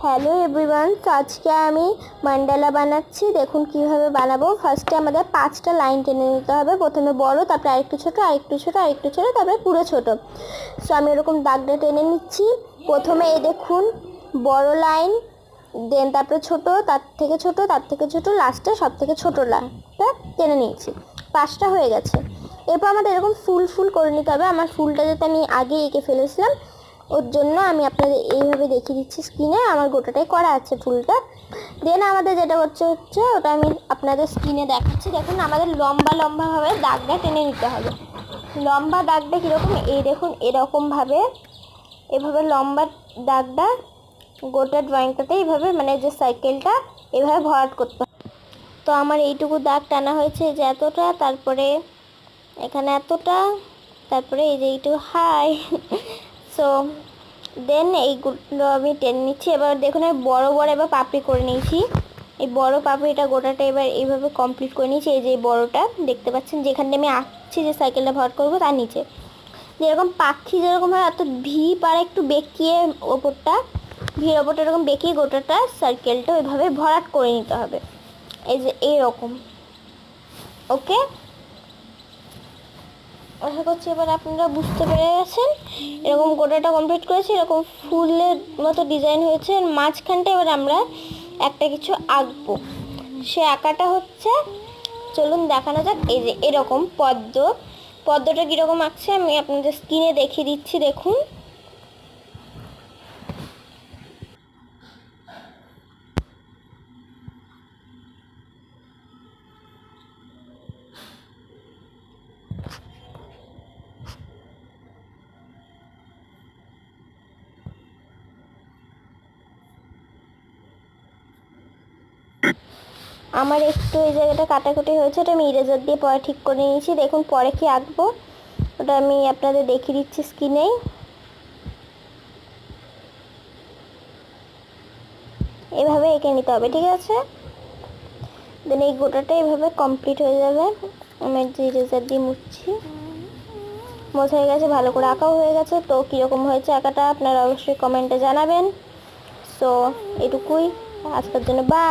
Hello everyone, তো আজকে আমি মান্ডালা বানাচ্ছি। দেখুন কিভাবে বানাবো। ফার্স্টে আমাদের 5টা লাইন টেনে নিতে হবে। প্রথমে বড়, তারপরে আরেকটু ছোট, আরেকটু ছোট, আরেকটু ছোট, তারপরে পুরো ছোট। সো আমি এরকম দাগটা টেনে নিচ্ছি। প্রথমে এই দেখুন বড় লাইন, দেন তারপরে ছোট, তার থেকে ছোট, তার থেকে ছোট, লাস্টে সব থেকে ছোট লাইনটা টেনে নিয়েছি। 5টা হয়ে গেছে। এরপর আমাদের এরকম ফুল ফুল করে নিতে হবে। আমার ফুলটা যাতে আমি আগে এঁকে ফেলেছিলাম, ওর জন্য আমি আপনাদের এইভাবে দেখিয়ে দিচ্ছি স্ক্রিনে। আমার গোটাটাই করা আছে ফুলটা। দেন আমাদের যেটা হচ্ছে ওটা আমি আপনাদের স্ক্রিনে দেখাচ্ছি। দেখুন আমাদের লম্বা লম্বাভাবে দাগটা টেনে নিতে হবে। লম্বা দাগটা কীরকম, এই দেখুন এরকমভাবে, এভাবে লম্বা দাগটা গোটা ড্রয়িংটাতে এইভাবে, মানে যে সাইকেলটা এভাবে ভরাট করতে হবে। তো আমার এইটুকু দাগ টানা হয়েছে, যে এতটা, তারপরে এখানে এতটা, তারপরে এই যে এইটুকু হাই। সো দেন এইগুলো আমি টেনে নিচ্ছি। এবার দেখুন আমি বড় বড় এবার পাপড়ি করে নিয়েছি। এই বড় পাপড়িটা গোটাটা এবার এইভাবে কমপ্লিট করে নিয়েছি। এই যে বড়টা দেখতে পাচ্ছেন, যেখানে আমি আঁকছি যে সাইকেলটা ভরাট করবো তার নিচে যেরকম পাখি যেরকম হয় অত ভি পারে একটু বেঁকিয়ে, ওপরটা ভির ওপরটা এরকম বেঁকিয়ে গোটাটা সার্কেলটা ওইভাবে ভরাট করে নিতে হবে। এই যে এইরকম। ওকে, আশা করছি এবার আপনারা বুঝতে পেরে গেছেন। এরকম গোটাটা কমপ্লিট করেছি, এরকম ফুলের মতো ডিজাইন হয়েছে। মাঝখানটা এবার আমরা একটা কিছু আঁকবো। সে আঁকাটা হচ্ছে, চলুন দেখানো যাক। এই যে এরকম পদ্মটা কীরকম আঁকছে আমি আপনাদের স্ক্রিনে দেখিয়ে দিচ্ছি। দেখুন আমার একটু এই জায়গাটা কাটাকুটি হয়েছে, ওটা আমি ইরেজার দিয়ে পরে ঠিক করে নিয়েছি। দেখুন পরে কি আঁকবো ওটা আমি আপনাদের দেখিয়ে দিচ্ছি স্ক্রিনেই। এভাবে এঁকে নিতে হবে, ঠিক আছে। দেন এই গোটাটা এইভাবে কমপ্লিট হয়ে যাবে। আমি যে ইরেজার দিয়ে মুছছি, মোছা হয়ে গেছে, ভালো করে আঁকাও হয়ে গেছে। তো কীরকম হয়েছে আঁকাটা আপনারা অবশ্যই কমেন্টে জানাবেন। সো এটুকুই আজকের জন্য, বাই।